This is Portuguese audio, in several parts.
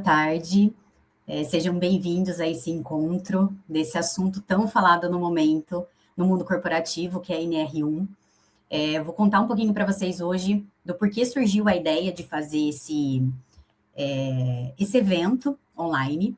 Tarde, sejam bem-vindos a esse encontro desse assunto tão falado no momento, no mundo corporativo, que é a NR1. Eu vou contar um pouquinho para vocês hoje do porquê surgiu a ideia de fazer esse evento online.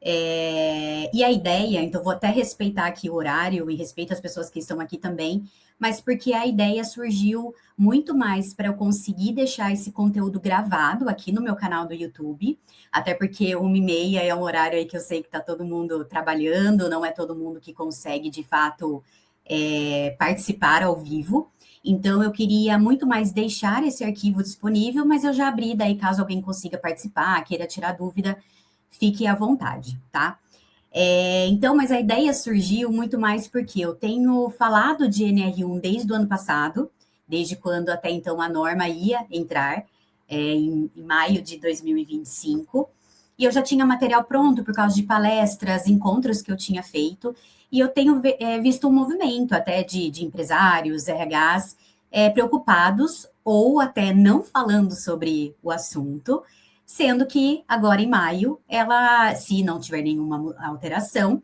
E a ideia, então vou até respeitar aqui o horário e respeito as pessoas que estão aqui também, mas porque a ideia surgiu muito mais para eu conseguir deixar esse conteúdo gravado aqui no meu canal do YouTube, até porque 1h30 é um horário aí que eu sei que está todo mundo trabalhando, não é todo mundo que consegue, de fato, participar ao vivo. Então, eu queria muito mais deixar esse arquivo disponível, mas eu já abri daí, caso alguém consiga participar, queira tirar dúvida, fique à vontade, tá? Então, mas a ideia surgiu muito mais porque eu tenho falado de NR1 desde o ano passado, desde quando até então a norma ia entrar, em maio de 2025, e eu já tinha material pronto por causa de palestras, encontros que eu tinha feito, e eu tenho visto um movimento até de empresários, RHs, preocupados ou até não falando sobre o assunto, sendo que agora em maio, ela, se não tiver nenhuma alteração,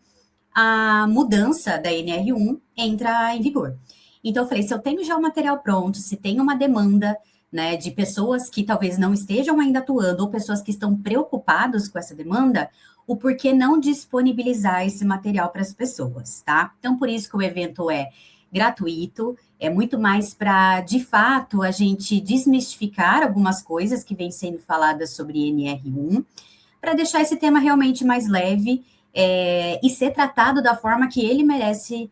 a mudança da NR1 entra em vigor. Então, eu falei, se eu tenho já o material pronto, se tem uma demanda, né, de pessoas que talvez não estejam ainda atuando, ou pessoas que estão preocupadas com essa demanda, o porquê não disponibilizar esse material para as pessoas, tá? Então, por isso que o evento é gratuito, é muito mais para, de fato, a gente desmistificar algumas coisas que vêm sendo faladas sobre NR1, para deixar esse tema realmente mais leve e ser tratado da forma que ele merece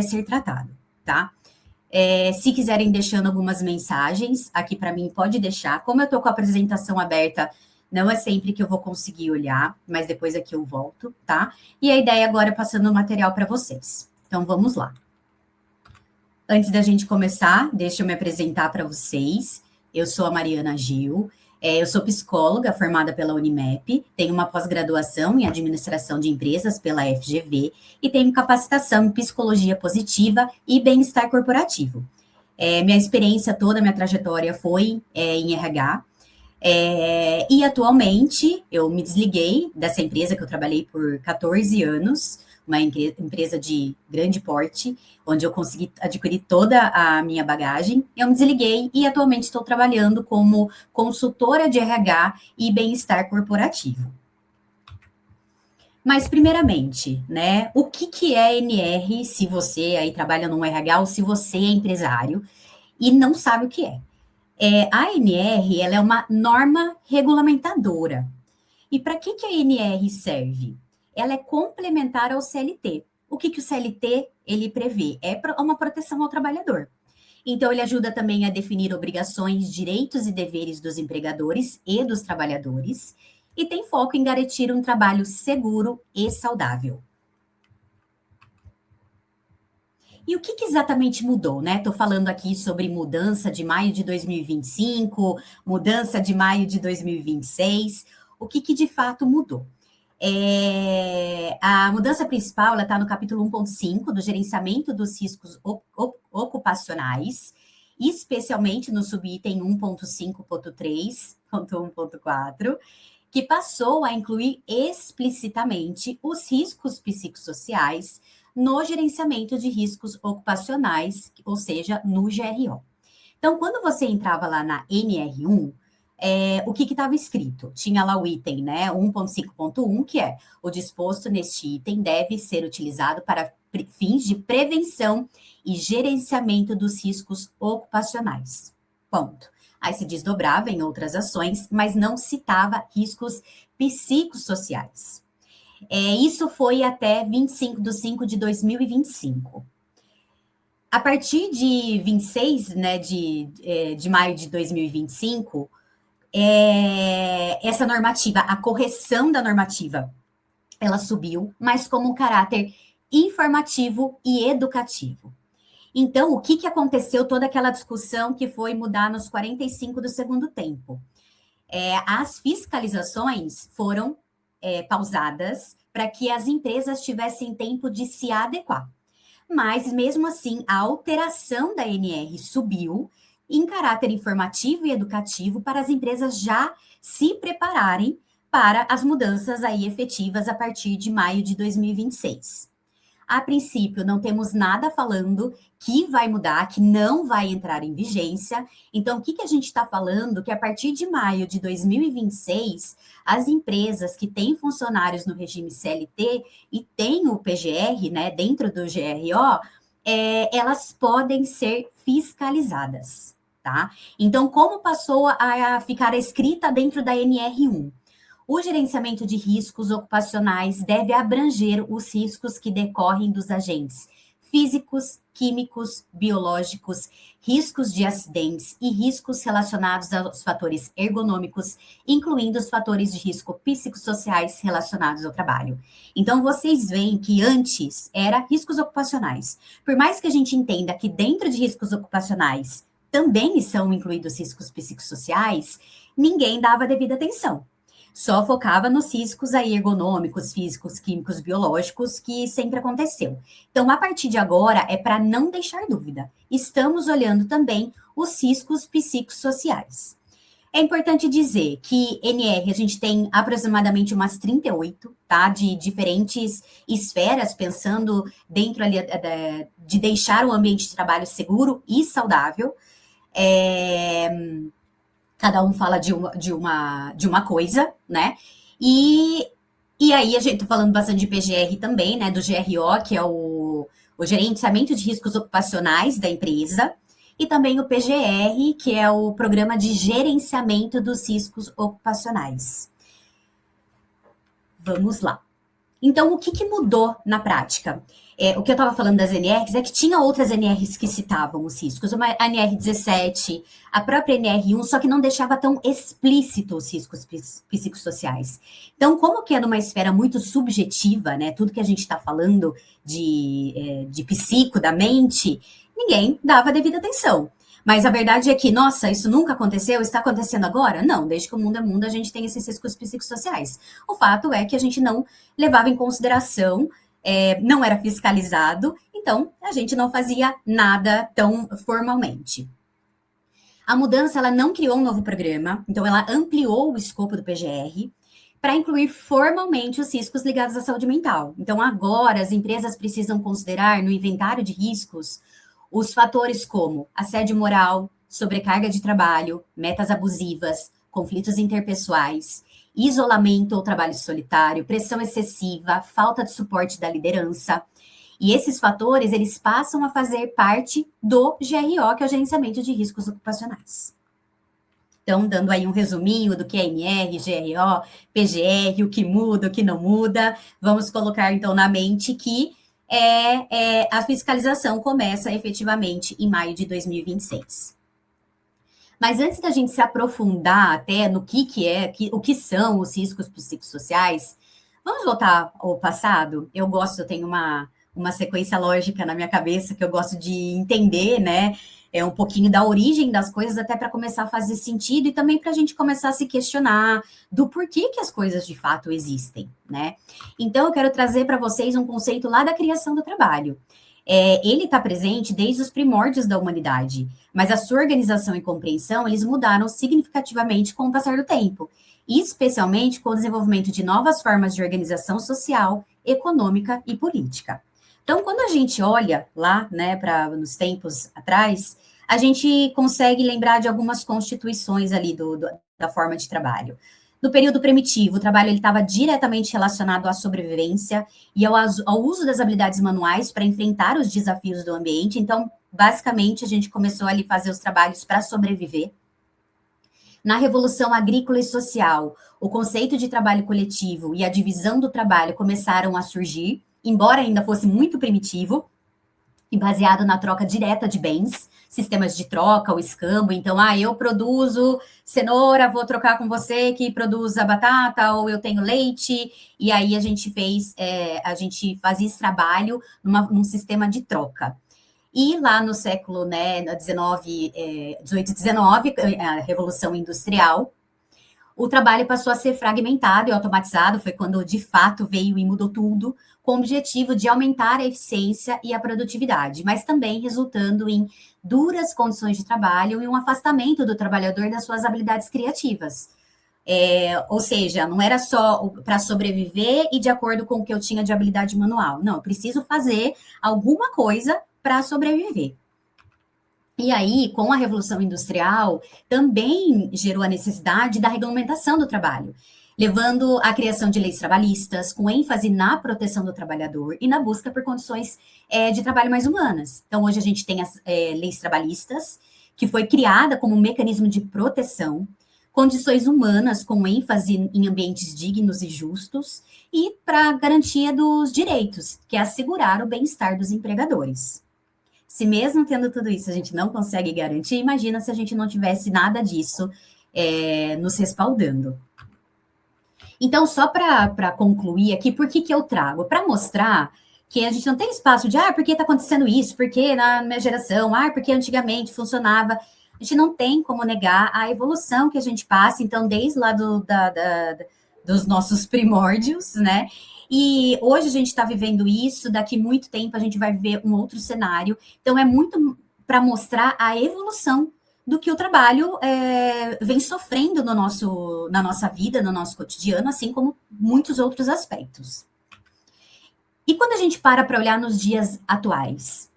ser tratado, tá? Se quiserem deixando algumas mensagens aqui para mim, pode deixar. Como eu estou com a apresentação aberta, não é sempre que eu vou conseguir olhar, mas depois aqui eu volto, tá? E a ideia agora é passando o material para vocês. Então, vamos lá. Antes da gente começar, deixa eu me apresentar para vocês. Eu sou a Mariana Gil, eu sou psicóloga formada pela Unimep, tenho uma pós-graduação em administração de empresas pela FGV e tenho capacitação em psicologia positiva e bem-estar corporativo. Minha experiência toda, minha trajetória foi em RH, e atualmente eu me desliguei dessa empresa que eu trabalhei por 14 anos, uma empresa de grande porte, onde eu consegui adquirir toda a minha bagagem. Eu me desliguei e atualmente estou trabalhando como consultora de RH e bem-estar corporativo. Mas, primeiramente, né, o que é NR, se você aí trabalha no RH ou se você é empresário e não sabe o que é? A ANR, ela é uma norma regulamentadora. E para que a ANR serve? Ela é complementar ao CLT. O que o CLT ele prevê? É uma proteção ao trabalhador. Então, ele ajuda também a definir obrigações, direitos e deveres dos empregadores e dos trabalhadores, e tem foco em garantir um trabalho seguro e saudável. E o que exatamente mudou, né? Estou falando aqui sobre mudança de maio de 2025, mudança de maio de 2026. O que de fato mudou? A mudança principal está no capítulo 1.5 do gerenciamento dos riscos ocupacionais, especialmente no subitem 1.5.3.1.4, que passou a incluir explicitamente os riscos psicossociais no gerenciamento de riscos ocupacionais, ou seja, no GRO. Então, quando você entrava lá na NR1, o que estava escrito? Tinha lá o item, né, 1.5.1, que é o disposto neste item deve ser utilizado para fins de prevenção e gerenciamento dos riscos ocupacionais. Ponto. Aí se desdobrava em outras ações, mas não citava riscos psicossociais. Isso foi até 25/5/2025. A partir de 26, né, de maio de 2025, essa normativa, a correção da normativa, ela subiu, mas como um caráter informativo e educativo. Então, o que aconteceu? Toda aquela discussão que foi mudar nos 45 do segundo tempo. As fiscalizações foram pausadas para que as empresas tivessem tempo de se adequar. Mas, mesmo assim, a alteração da NR subiu em caráter informativo e educativo para as empresas já se prepararem para as mudanças aí efetivas a partir de maio de 2026. A princípio, não temos nada falando que vai mudar, que não vai entrar em vigência. Então, o que a gente está falando? Que a partir de maio de 2026, as empresas que têm funcionários no regime CLT e têm o PGR, né, dentro do GRO, elas podem ser fiscalizadas, tá? Então, como passou a ficar escrita dentro da NR1? O gerenciamento de riscos ocupacionais deve abranger os riscos que decorrem dos agentes físicos, químicos, biológicos, riscos de acidentes e riscos relacionados aos fatores ergonômicos, incluindo os fatores de risco psicossociais relacionados ao trabalho. Então, vocês veem que antes era riscos ocupacionais. Por mais que a gente entenda que dentro de riscos ocupacionais também são incluídos riscos psicossociais, ninguém dava devida atenção. Só focava nos riscos aí ergonômicos, físicos, químicos, biológicos, que sempre aconteceu. Então, a partir de agora, é para não deixar dúvida. Estamos olhando também os riscos psicossociais. É importante dizer que NR a gente tem aproximadamente umas 38, tá? De diferentes esferas, pensando dentro ali de deixar o ambiente de trabalho seguro e saudável. Cada um fala de uma coisa, né? E aí a gente tá falando bastante de PGR também, né? Do GRO, que é o gerenciamento de riscos ocupacionais da empresa, e também o PGR, que é o programa de gerenciamento dos riscos ocupacionais. Vamos lá. Então, o que mudou na prática? O que eu estava falando das NRs é que tinha outras NRs que citavam os riscos, uma NR17, a própria NR1, só que não deixava tão explícito os riscos psicossociais. Então, como que é numa esfera muito subjetiva, né, tudo que a gente está falando de psico, da mente, ninguém dava devida atenção. Mas a verdade é que, nossa, isso nunca aconteceu, está acontecendo agora? Não, desde que o mundo é mundo, a gente tem esses riscos psicossociais. O fato é que a gente não levava em consideração, não era fiscalizado, então a gente não fazia nada tão formalmente. A mudança, ela não criou um novo programa, então ela ampliou o escopo do PGR para incluir formalmente os riscos ligados à saúde mental. Então agora as empresas precisam considerar no inventário de riscos os fatores como assédio moral, sobrecarga de trabalho, metas abusivas, conflitos interpessoais, isolamento ou trabalho solitário, pressão excessiva, falta de suporte da liderança. E esses fatores, eles passam a fazer parte do GRO, que é o gerenciamento de riscos ocupacionais. Então, dando aí um resuminho do que é NR, GRO, PGR, o que muda, o que não muda, vamos colocar então na mente que a fiscalização começa efetivamente em maio de 2026. Mas antes da gente se aprofundar até no o que são os riscos psicossociais, vamos voltar ao passado? Eu tenho uma sequência lógica na minha cabeça que eu gosto de entender, né? Um pouquinho da origem das coisas até para começar a fazer sentido e também para a gente começar a se questionar do porquê que as coisas de fato existem, né? Então, eu quero trazer para vocês um conceito lá da criação do trabalho. Ele está presente desde os primórdios da humanidade, mas a sua organização e compreensão, eles mudaram significativamente com o passar do tempo, especialmente com o desenvolvimento de novas formas de organização social, econômica e política. Então, quando a gente olha lá, né, nos tempos atrás, a gente consegue lembrar de algumas constituições ali da forma de trabalho. No período primitivo, o trabalho estava diretamente relacionado à sobrevivência e ao uso das habilidades manuais para enfrentar os desafios do ambiente. Então, basicamente, a gente começou ali a fazer os trabalhos para sobreviver. Na Revolução Agrícola e Social, o conceito de trabalho coletivo e a divisão do trabalho começaram a surgir, embora ainda fosse muito primitivo, e baseado na troca direta de bens, sistemas de troca, o escambo. Então, eu produzo cenoura, vou trocar com você que produz a batata, ou eu tenho leite, e aí a gente fazia esse trabalho num sistema de troca. E lá no século, né, 18 e 19, a Revolução Industrial, o trabalho passou a ser fragmentado e automatizado, foi quando de fato veio e mudou tudo, com o objetivo de aumentar a eficiência e a produtividade, mas também resultando em duras condições de trabalho e um afastamento do trabalhador das suas habilidades criativas. Ou seja, não era só para sobreviver e de acordo com o que eu tinha de habilidade manual. Não, eu preciso fazer alguma coisa para sobreviver. E aí, com a Revolução Industrial, também gerou a necessidade da regulamentação do trabalho, levando à criação de leis trabalhistas, com ênfase na proteção do trabalhador e na busca por condições de trabalho mais humanas. Então, hoje a gente tem as leis trabalhistas, que foi criada como um mecanismo de proteção, condições humanas com ênfase em ambientes dignos e justos, e para garantia dos direitos, que é assegurar o bem-estar dos empregadores. Se mesmo tendo tudo isso a gente não consegue garantir, imagina se a gente não tivesse nada disso nos respaldando. Então, só para concluir aqui, por que eu trago? Para mostrar que a gente não tem espaço de, por que está acontecendo isso? Porque na minha geração, porque antigamente funcionava. A gente não tem como negar a evolução que a gente passa, então, desde lá dos nossos primórdios, né? E hoje a gente está vivendo isso, daqui muito tempo a gente vai viver um outro cenário. Então, é muito para mostrar a evolução do que o trabalho vem sofrendo na nossa vida, no nosso cotidiano, assim como muitos outros aspectos. E quando a gente para olhar nos dias atuais,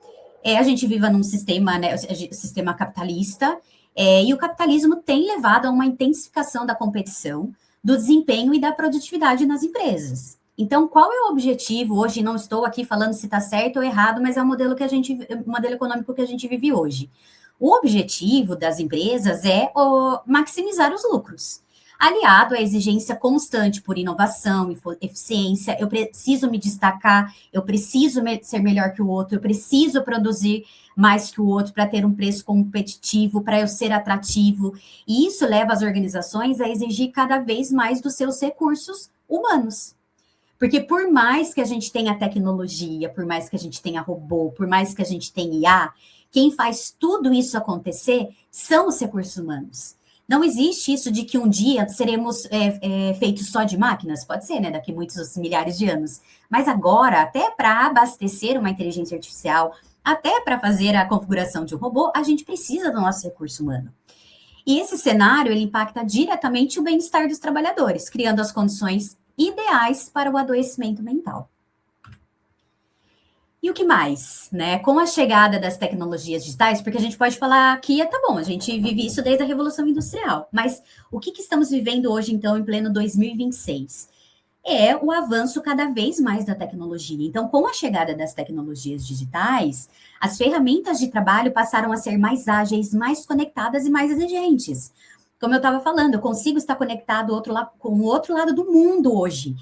a gente vive num sistema, né, sistema capitalista, e o capitalismo tem levado a uma intensificação da competição, do desempenho e da produtividade nas empresas. Então, qual é o objetivo? Hoje não estou aqui falando se está certo ou errado, mas é o modelo econômico que a gente vive hoje. O objetivo das empresas é maximizar os lucros, aliado à exigência constante por inovação e eficiência. Eu preciso me destacar, eu preciso ser melhor que o outro, eu preciso produzir mais que o outro para ter um preço competitivo, para eu ser atrativo. E isso leva as organizações a exigir cada vez mais dos seus recursos humanos. Porque por mais que a gente tenha tecnologia, por mais que a gente tenha robô, por mais que a gente tenha IA, quem faz tudo isso acontecer são os recursos humanos. Não existe isso de que um dia seremos feitos só de máquinas, pode ser, né, daqui muitos milhares de anos. Mas agora, até para abastecer uma inteligência artificial, até para fazer a configuração de um robô, a gente precisa do nosso recurso humano. E esse cenário, ele impacta diretamente o bem-estar dos trabalhadores, criando as condições ideais para o adoecimento mental. E o que mais, né? Com a chegada das tecnologias digitais, porque a gente pode falar que tá bom, a gente vive isso desde a Revolução Industrial, mas o que estamos vivendo hoje, então, em pleno 2026? É o avanço cada vez mais da tecnologia. Então, com a chegada das tecnologias digitais, as ferramentas de trabalho passaram a ser mais ágeis, mais conectadas e mais exigentes. Como eu estava falando, eu consigo estar conectado com o outro lado do mundo hoje.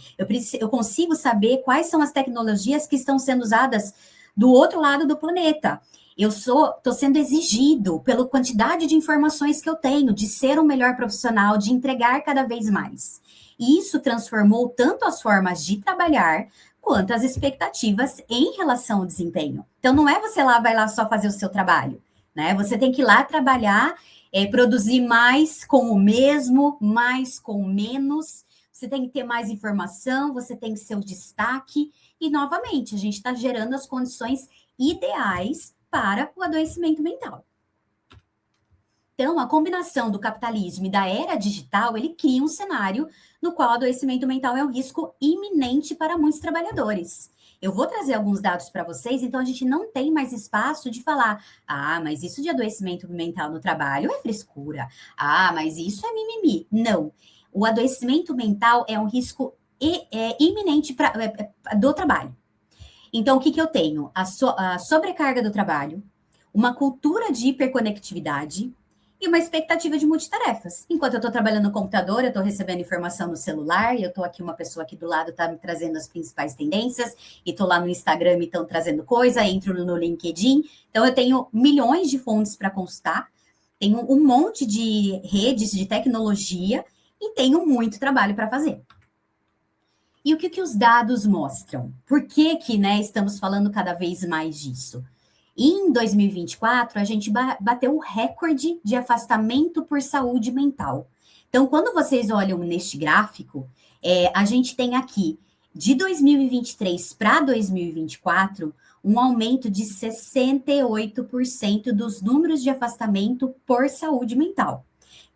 Eu consigo saber quais são as tecnologias que estão sendo usadas do outro lado do planeta. Eu estou sendo exigido pela quantidade de informações que eu tenho, de ser um melhor profissional, de entregar cada vez mais. E isso transformou tanto as formas de trabalhar, quanto as expectativas em relação ao desempenho. Então, não é você vai lá só fazer o seu trabalho, né? Você tem que ir lá trabalhar, produzir mais com o mesmo, mais com menos. Você tem que ter mais informação, você tem que ser o destaque. E, novamente, a gente está gerando as condições ideais para o adoecimento mental. Então, a combinação do capitalismo e da era digital, ele cria um cenário no qual o adoecimento mental é um risco iminente para muitos trabalhadores. Eu vou trazer alguns dados para vocês, então a gente não tem mais espaço de falar, mas isso de adoecimento mental no trabalho é frescura. Mas isso é mimimi. Não. O adoecimento mental é um risco iminente do trabalho. Então, o que eu tenho? A sobrecarga do trabalho, uma cultura de hiperconectividade, e uma expectativa de multitarefas. Enquanto eu estou trabalhando no computador, eu estou recebendo informação no celular, e eu estou aqui, uma pessoa aqui do lado está me trazendo as principais tendências, e estou lá no Instagram e estão trazendo coisa, entro no LinkedIn. Então, eu tenho milhões de fontes para consultar, tenho um monte de redes de tecnologia e tenho muito trabalho para fazer. E o que os dados mostram? Por que estamos falando cada vez mais disso? Em 2024, a gente bateu o recorde de afastamento por saúde mental. Então, quando vocês olham neste gráfico, a gente tem aqui, de 2023 para 2024, um aumento de 68% dos números de afastamento por saúde mental.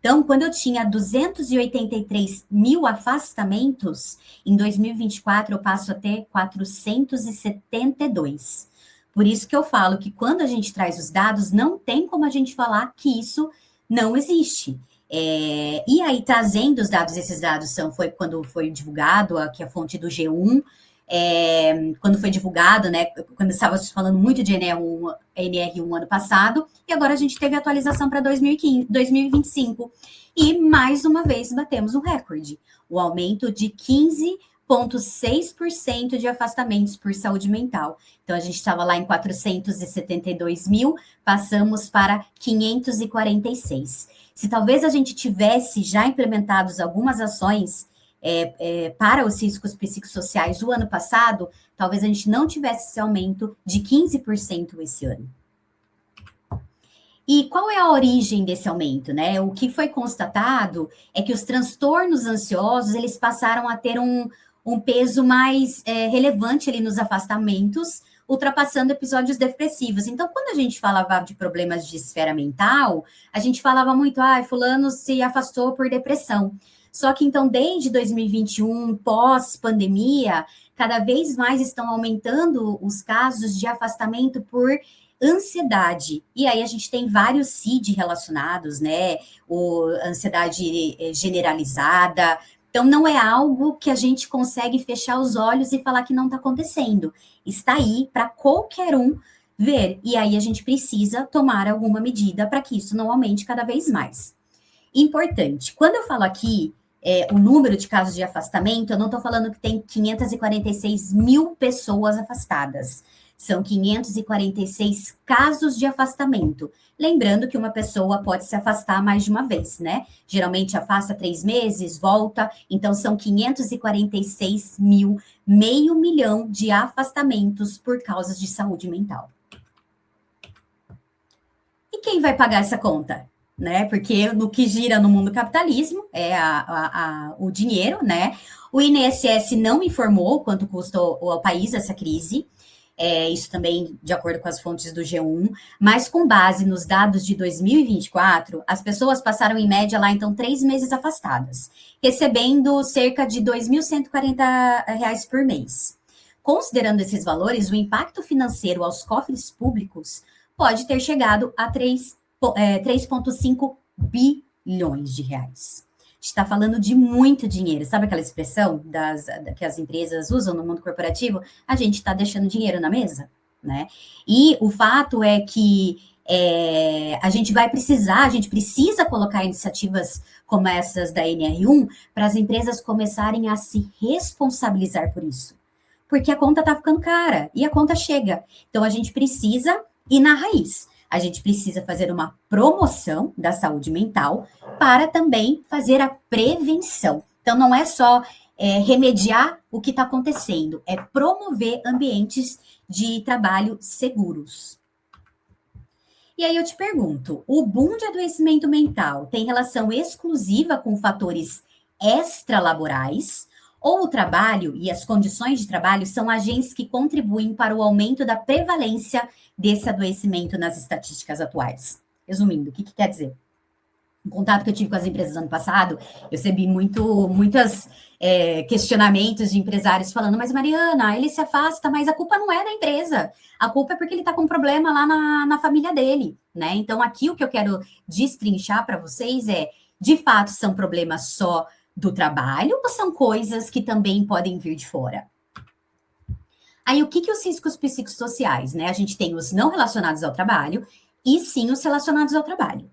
Então, quando eu tinha 283 mil afastamentos, em 2024 eu passo a ter 472. Por isso que eu falo que quando a gente traz os dados, não tem como a gente falar que isso não existe. E aí, trazendo os dados, esses dados foi quando foi divulgado, aqui a fonte do G1, quando foi divulgado, né, quando estava falando muito de NR1 ano passado, e agora a gente teve atualização para 2025. E, mais uma vez, batemos um recorde. O aumento de 15,6% de afastamentos por saúde mental. Então, a gente estava lá em 472 mil, passamos para 546. Se talvez a gente tivesse já implementados algumas ações para os riscos psicossociais o ano passado, talvez a gente não tivesse esse aumento de 15% esse ano. E qual é a origem desse aumento, né? O que foi constatado é que os transtornos ansiosos, eles passaram a ter um peso mais relevante ali nos afastamentos, ultrapassando episódios depressivos. Então, quando a gente falava de problemas de esfera mental, a gente falava muito, fulano se afastou por depressão. Só que, então, desde 2021, pós-pandemia, cada vez mais estão aumentando os casos de afastamento por ansiedade. E aí a gente tem vários CID relacionados, né? Ansiedade generalizada. Então, não é algo que a gente consegue fechar os olhos e falar que não está acontecendo. Está aí para qualquer um ver. E aí a gente precisa tomar alguma medida para que isso não aumente cada vez mais. Importante, quando eu falo aqui o número de casos de afastamento, eu não estou falando que tem 546 mil pessoas afastadas. São 546 casos de afastamento. Lembrando que uma pessoa pode se afastar mais de uma vez, né? Geralmente afasta 3 meses, volta. Então, são 546 mil, meio milhão de afastamentos por causas de saúde mental. E quem vai pagar essa conta? Né? Porque no que gira no mundo capitalismo é o dinheiro, né? O INSS não informou quanto custou ao país essa crise, isso também de acordo com as fontes do G1, mas com base nos dados de 2024, as pessoas passaram em média lá, então, 3 meses afastadas, recebendo cerca de R$ 2.140 por mês. Considerando esses valores, o impacto financeiro aos cofres públicos pode ter chegado a 3,5 bilhões de reais. A gente está falando de muito dinheiro. Sabe aquela expressão que as empresas usam no mundo corporativo? A gente está deixando dinheiro na mesa, né? E o fato é que a gente precisa colocar iniciativas como essas da NR1 para as empresas começarem a se responsabilizar por isso. Porque a conta está ficando cara e a conta chega. Então, a gente precisa ir na raiz. A gente precisa fazer uma promoção da saúde mental para também fazer a prevenção. Então, não é só remediar o que está acontecendo, é promover ambientes de trabalho seguros. E aí eu te pergunto, o boom de adoecimento mental tem relação exclusiva com fatores extralaborais? Ou o trabalho e as condições de trabalho são agentes que contribuem para o aumento da prevalência desse adoecimento nas estatísticas atuais? Resumindo, o que quer dizer? No contato que eu tive com as empresas ano passado, eu recebi muitos questionamentos de empresários falando, mas Mariana, ele se afasta, mas a culpa não é da empresa, a culpa é porque ele está com um problema lá na família dele, né? Então, aqui o que eu quero destrinchar para vocês de fato, são problemas só do trabalho ou são coisas que também podem vir de fora? Aí, o que os riscos psicossociais, né? A gente tem os não relacionados ao trabalho e sim os relacionados ao trabalho.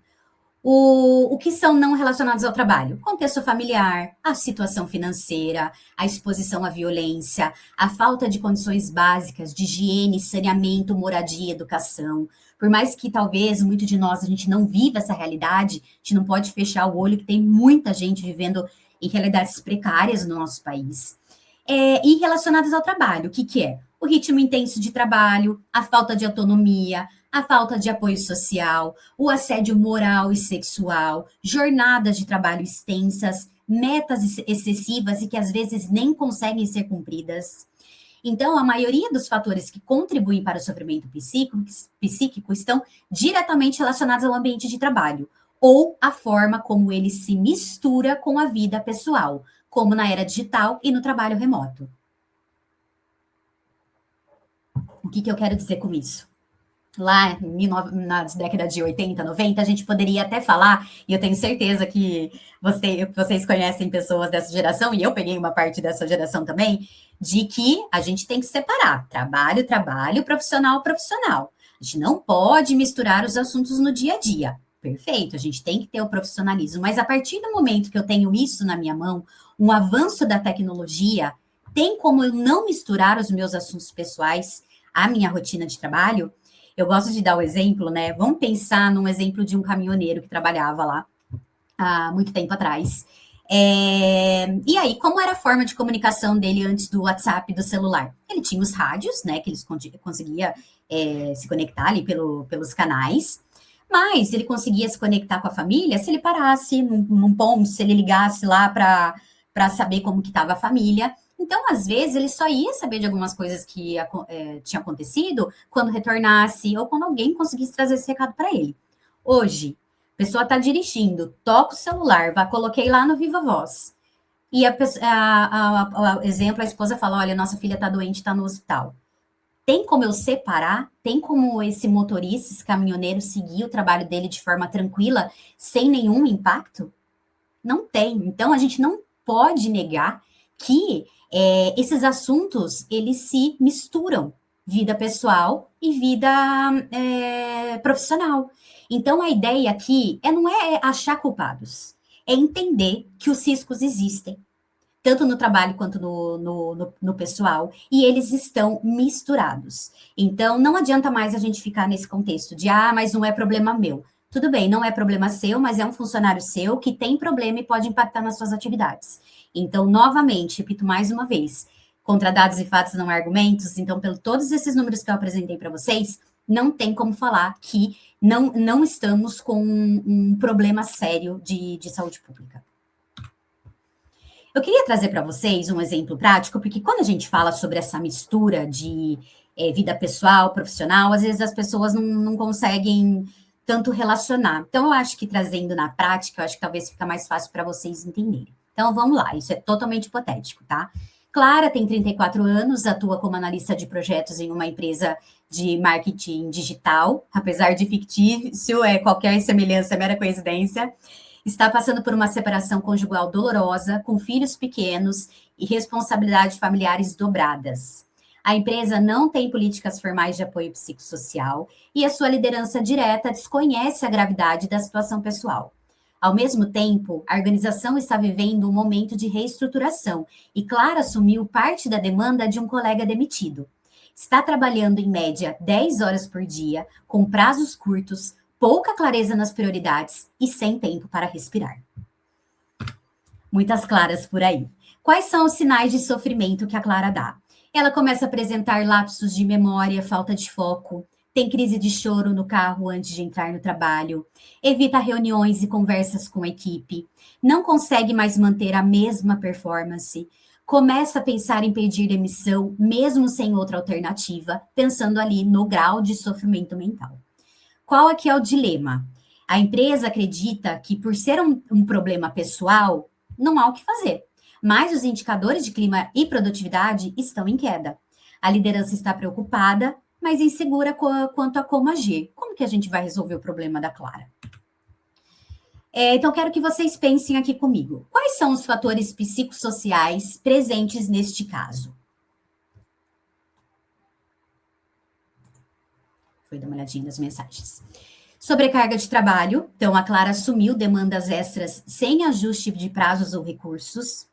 O que são não relacionados ao trabalho? Contexto familiar, a situação financeira, a exposição à violência, a falta de condições básicas de higiene, saneamento, moradia, educação. Por mais que talvez muito de nós a gente não viva essa realidade, a gente não pode fechar o olho que tem muita gente vivendo em realidades precárias no nosso país. E relacionados ao trabalho, o que é? O ritmo intenso de trabalho, a falta de autonomia, a falta de apoio social, o assédio moral e sexual, jornadas de trabalho extensas, metas excessivas e que às vezes nem conseguem ser cumpridas. Então, a maioria dos fatores que contribuem para o sofrimento psíquico estão diretamente relacionados ao ambiente de trabalho, ou a forma como ele se mistura com a vida pessoal, como na era digital e no trabalho remoto. O que eu quero dizer com isso? Lá nas décadas de 80, 90, a gente poderia até falar, e eu tenho certeza que vocês conhecem pessoas dessa geração, e eu peguei uma parte dessa geração também, de que a gente tem que separar trabalho, trabalho, profissional, profissional. A gente não pode misturar os assuntos no dia a dia. Perfeito, a gente tem que ter o profissionalismo, mas a partir do momento que eu tenho isso na minha mão, um avanço da tecnologia, tem como eu não misturar os meus assuntos pessoais à minha rotina de trabalho? Eu gosto de dar o exemplo, né? Vamos pensar num exemplo de um caminhoneiro que trabalhava lá há muito tempo atrás. E aí, como era a forma de comunicação dele antes do WhatsApp e do celular? Ele tinha os rádios, né? Que eles conseguia se conectar ali pelos canais, mas ele conseguia se conectar com a família se ele parasse num ponto, se ele ligasse lá para saber como que estava a família. Então, às vezes, ele só ia saber de algumas coisas que tinha acontecido quando retornasse ou quando alguém conseguisse trazer esse recado para ele. Hoje, a pessoa está dirigindo, toca o celular, coloquei lá no Viva Voz. E exemplo, a esposa fala, olha, nossa filha está doente, está no hospital. Tem como eu separar? Tem como esse motorista, esse caminhoneiro, seguir o trabalho dele de forma tranquila, sem nenhum impacto? Não tem. Então, a gente não pode negar que esses assuntos, eles se misturam, vida pessoal e vida profissional. Então, a ideia aqui não é achar culpados, é entender que os riscos existem, tanto no trabalho quanto no pessoal, e eles estão misturados. Então, não adianta mais a gente ficar nesse contexto de, mas não é problema meu. Tudo bem, não é problema seu, mas é um funcionário seu que tem problema e pode impactar nas suas atividades. Então, novamente, repito mais uma vez, contra dados e fatos não há argumentos. Então, pelos todos esses números que eu apresentei para vocês, não tem como falar que não estamos com um problema sério de saúde pública. Eu queria trazer para vocês um exemplo prático, porque quando a gente fala sobre essa mistura de vida pessoal, profissional, às vezes as pessoas não conseguem tanto relacionar. Então, eu acho que trazendo na prática, eu acho que talvez fica mais fácil para vocês entenderem. Então, vamos lá, isso é totalmente hipotético, tá? Clara tem 34 anos, atua como analista de projetos em uma empresa de marketing digital, apesar de fictício, qualquer semelhança é mera coincidência. Está passando por uma separação conjugal dolorosa, com filhos pequenos e responsabilidades familiares dobradas. A empresa não tem políticas formais de apoio psicossocial e a sua liderança direta desconhece a gravidade da situação pessoal. Ao mesmo tempo, a organização está vivendo um momento de reestruturação e Clara assumiu parte da demanda de um colega demitido. Está trabalhando em média 10 horas por dia, com prazos curtos, pouca clareza nas prioridades e sem tempo para respirar. Muitas Claras por aí. Quais são os sinais de sofrimento que a Clara dá? Ela começa a apresentar lapsos de memória, falta de foco, tem crise de choro no carro antes de entrar no trabalho, evita reuniões e conversas com a equipe, não consegue mais manter a mesma performance, começa a pensar em pedir demissão, mesmo sem outra alternativa, pensando ali no grau de sofrimento mental. Qual aqui é o dilema? A empresa acredita que, por ser um problema pessoal, não há o que fazer, mas os indicadores de clima e produtividade estão em queda. A liderança está preocupada, mas insegura quanto a como agir. Como que a gente vai resolver o problema da Clara? Então, quero que vocês pensem aqui comigo. Quais são os fatores psicossociais presentes neste caso? Foi dar uma olhadinha nas mensagens. Sobrecarga de trabalho. Então, a Clara assumiu demandas extras sem ajuste de prazos ou recursos.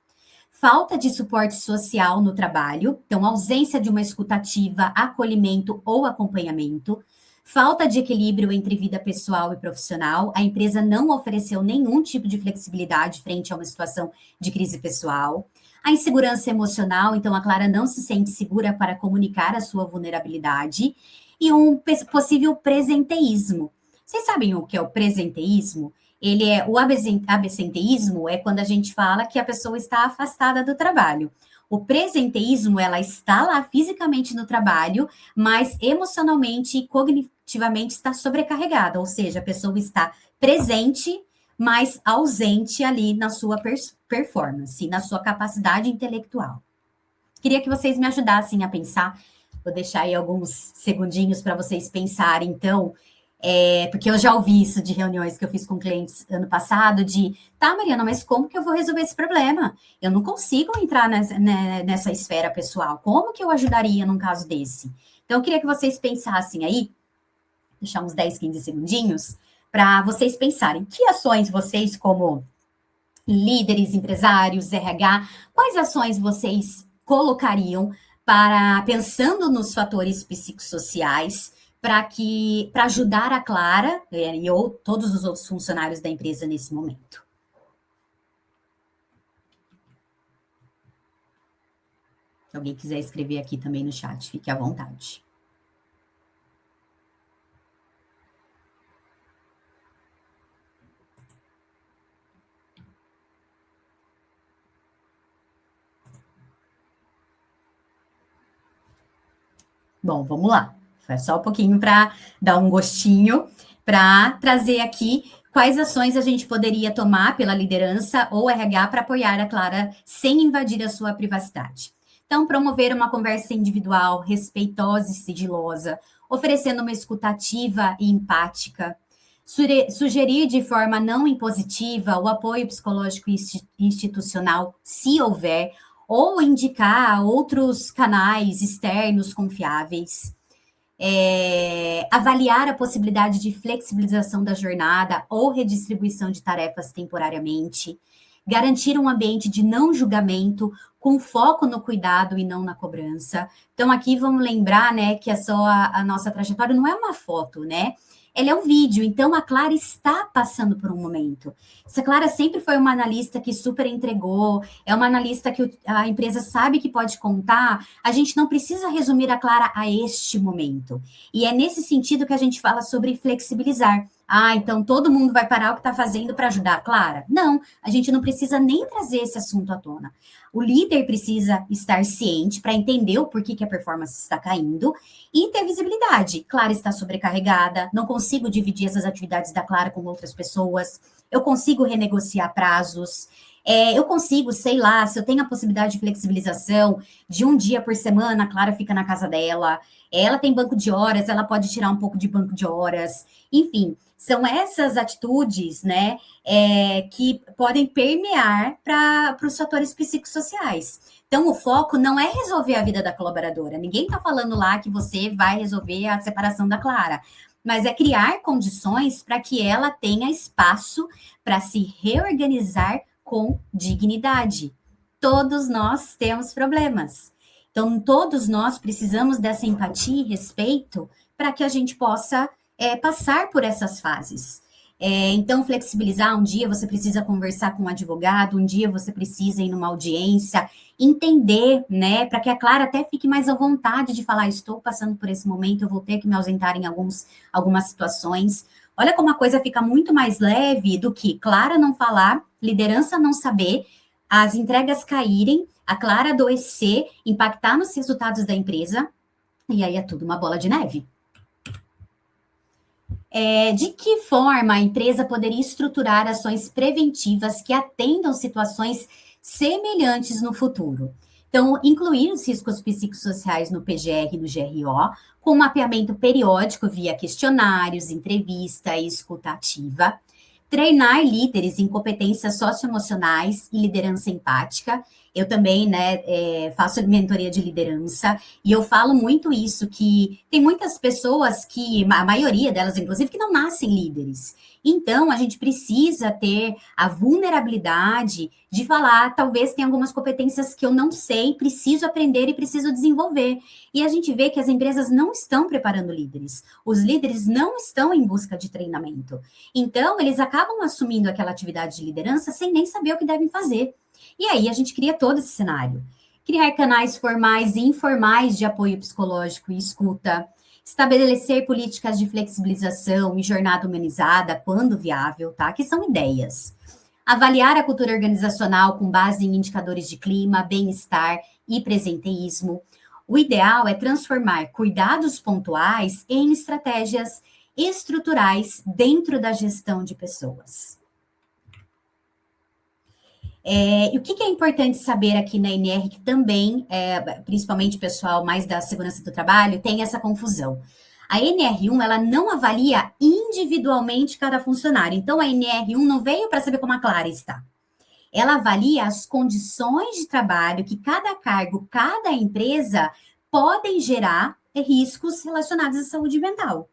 Falta de suporte social no trabalho. Então, ausência de uma escutativa, acolhimento ou acompanhamento. Falta de equilíbrio entre vida pessoal e profissional. A empresa não ofereceu nenhum tipo de flexibilidade frente a uma situação de crise pessoal. A insegurança emocional. Então, a Clara não se sente segura para comunicar a sua vulnerabilidade. E um possível presenteísmo. Vocês sabem o que é o presenteísmo? O absenteísmo é quando a gente fala que a pessoa está afastada do trabalho. O presenteísmo, ela está lá fisicamente no trabalho, mas emocionalmente e efetivamente está sobrecarregada, ou seja, a pessoa está presente, mas ausente ali na sua performance, na sua capacidade intelectual. Queria que vocês me ajudassem a pensar. Vou deixar aí alguns segundinhos para vocês pensarem, então, porque eu já ouvi isso de reuniões que eu fiz com clientes ano passado, tá, Mariana, mas como que eu vou resolver esse problema? Eu não consigo entrar nessa esfera pessoal. Como que eu ajudaria num caso desse? Então, eu queria que vocês pensassem aí, deixar uns 10, 15 segundinhos, para vocês pensarem que ações vocês, como líderes, empresários, RH, quais ações vocês colocariam pensando nos fatores psicossociais, para ajudar a Clara e todos os outros funcionários da empresa nesse momento? Se alguém quiser escrever aqui também no chat, fique à vontade. Bom, vamos lá. Foi só um pouquinho para dar um gostinho, para trazer aqui quais ações a gente poderia tomar pela liderança ou RH para apoiar a Clara sem invadir a sua privacidade. Então, promover uma conversa individual, respeitosa e sigilosa, oferecendo uma escuta ativa e empática, sugerir de forma não impositiva o apoio psicológico institucional, se houver, ou indicar outros canais externos confiáveis, avaliar a possibilidade de flexibilização da jornada ou redistribuição de tarefas temporariamente, garantir um ambiente de não julgamento com foco no cuidado e não na cobrança. Então, aqui vamos lembrar, né, que a nossa trajetória não é uma foto, né? Ela é um vídeo, então a Clara está passando por um momento. Se a Clara sempre foi uma analista que super entregou, é uma analista que a empresa sabe que pode contar, a gente não precisa resumir a Clara a este momento. E é nesse sentido que a gente fala sobre flexibilizar. Então todo mundo vai parar o que está fazendo para ajudar a Clara? Não, a gente não precisa nem trazer esse assunto à tona. O líder precisa estar ciente para entender o porquê que a performance está caindo e ter visibilidade. Clara está sobrecarregada, não consigo dividir essas atividades da Clara com outras pessoas, eu consigo renegociar prazos, eu consigo, sei lá, se eu tenho a possibilidade de flexibilização de um dia por semana, a Clara fica na casa dela, ela tem banco de horas, ela pode tirar um pouco de banco de horas, enfim, são essas atitudes, né, que podem permear para os fatores psicossociais. Então, o foco não é resolver a vida da colaboradora. Ninguém está falando lá que você vai resolver a separação da Clara, mas é criar condições para que ela tenha espaço para se reorganizar com dignidade. Todos nós temos problemas. Então, todos nós precisamos dessa empatia e respeito para que a gente possa passar por essas fases. Então, flexibilizar, um dia você precisa conversar com um advogado, um dia você precisa ir numa audiência, entender, né, para que a Clara até fique mais à vontade de falar, estou passando por esse momento, eu vou ter que me ausentar em algumas situações. Olha como a coisa fica muito mais leve do que Clara não falar, liderança não saber, as entregas caírem, a Clara adoecer, impactar nos resultados da empresa, e aí é tudo uma bola de neve. De que forma a empresa poderia estruturar ações preventivas que atendam situações semelhantes no futuro? Então, incluir os riscos psicossociais no PGR e no GRO, com mapeamento periódico via questionários, entrevista e escuta ativa. Treinar líderes em competências socioemocionais e liderança empática. Eu também, né, faço mentoria de liderança e eu falo muito isso, que tem muitas pessoas que, a maioria delas, inclusive, que não nascem líderes. Então, a gente precisa ter a vulnerabilidade de falar, talvez tenha algumas competências que eu não sei, preciso aprender e preciso desenvolver. E a gente vê que as empresas não estão preparando líderes. Os líderes não estão em busca de treinamento. Então, eles acabam assumindo aquela atividade de liderança sem nem saber o que devem fazer. E aí, a gente cria todo esse cenário. Criar canais formais e informais de apoio psicológico e escuta. Estabelecer políticas de flexibilização e jornada humanizada, quando viável, tá? Que são ideias. Avaliar a cultura organizacional com base em indicadores de clima, bem-estar e presenteísmo. O ideal é transformar cuidados pontuais em estratégias estruturais dentro da gestão de pessoas. E o que é importante saber aqui na NR, que também, principalmente o pessoal mais da segurança do trabalho, tem essa confusão. A NR1, ela não avalia individualmente cada funcionário. Então, a NR1 não veio para saber como a Clara está. Ela avalia as condições de trabalho que cada cargo, cada empresa podem gerar riscos relacionados à saúde mental.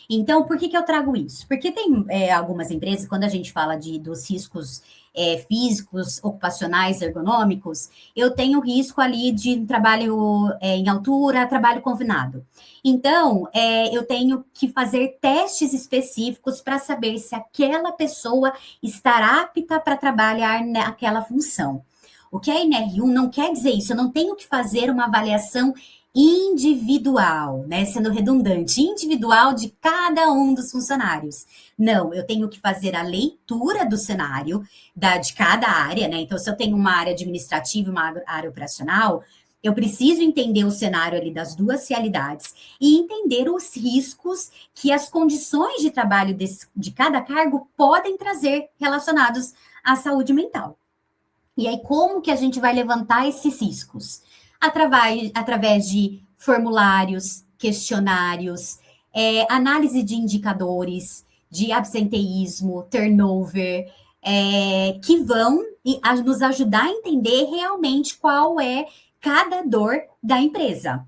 Então, por que eu trago isso? Porque tem algumas empresas, quando a gente fala dos riscos físicos, ocupacionais, ergonômicos, eu tenho risco ali de trabalho em altura, trabalho confinado. Então, eu tenho que fazer testes específicos para saber se aquela pessoa estará apta para trabalhar naquela função. O que é NR1 não quer dizer isso, eu não tenho que fazer uma avaliação individual, né? Sendo redundante, individual de cada um dos funcionários. Não, eu tenho que fazer a leitura do cenário de cada área, né? Então, se eu tenho uma área administrativa e uma área operacional, eu preciso entender o cenário ali das duas realidades e entender os riscos que as condições de trabalho de cada cargo podem trazer relacionados à saúde mental. E aí, como que a gente vai levantar esses riscos? Através de formulários, questionários, análise de indicadores, de absenteísmo, turnover, que vão nos ajudar a entender realmente qual é cada dor da empresa.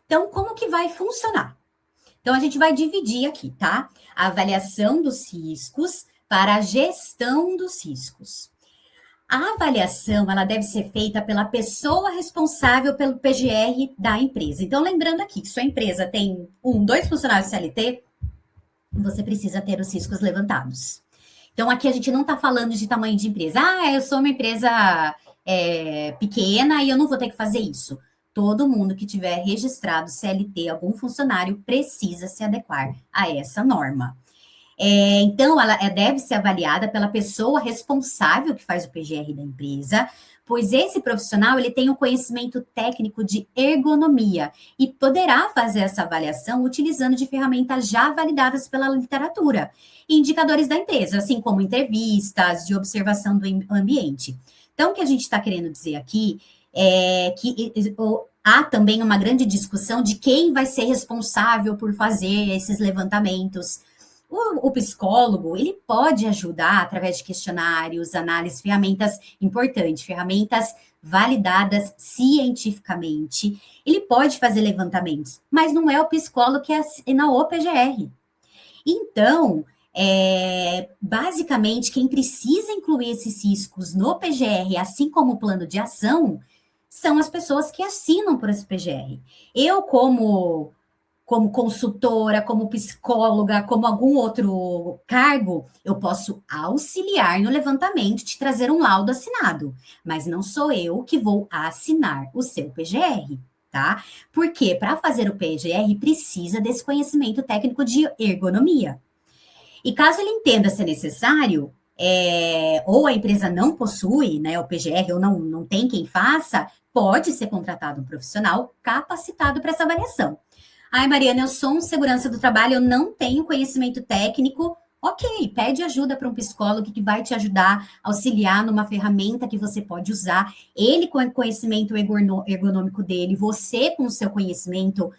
Então, como que vai funcionar? Então, a gente vai dividir aqui, tá? A avaliação dos riscos para a gestão dos riscos. A avaliação, ela deve ser feita pela pessoa responsável pelo PGR da empresa. Então, lembrando aqui que sua empresa tem 2 funcionários CLT, você precisa ter os riscos levantados. Então, aqui a gente não está falando de tamanho de empresa. Eu sou uma empresa pequena e eu não vou ter que fazer isso. Todo mundo que tiver registrado CLT, algum funcionário, precisa se adequar a essa norma. Então, ela deve ser avaliada pela pessoa responsável que faz o PGR da empresa, pois esse profissional ele tem o conhecimento técnico de ergonomia e poderá fazer essa avaliação utilizando de ferramentas já validadas pela literatura e indicadores da empresa, assim como entrevistas de observação do ambiente. Então, o que a gente está querendo dizer aqui é que há também uma grande discussão de quem vai ser responsável por fazer esses levantamentos. O psicólogo, ele pode ajudar através de questionários, análises, ferramentas importantes, ferramentas validadas cientificamente. Ele pode fazer levantamentos, mas não é o psicólogo que assina o PGR. Então, basicamente, quem precisa incluir esses riscos no PGR, assim como o plano de ação, são as pessoas que assinam por esse PGR. Eu, como consultora, como psicóloga, como algum outro cargo, eu posso auxiliar no levantamento, te trazer um laudo assinado, mas não sou eu que vou assinar o seu PGR, tá? Porque para fazer o PGR precisa desse conhecimento técnico de ergonomia. E caso ele entenda ser necessário, ou a empresa não possui, né, o PGR, ou não tem quem faça, pode ser contratado um profissional capacitado para essa avaliação. Mariana, eu sou um segurança do trabalho, eu não tenho conhecimento técnico. Ok, pede ajuda para um psicólogo que vai te ajudar, auxiliar numa ferramenta que você pode usar. Ele com o conhecimento ergonômico dele, você com o seu conhecimento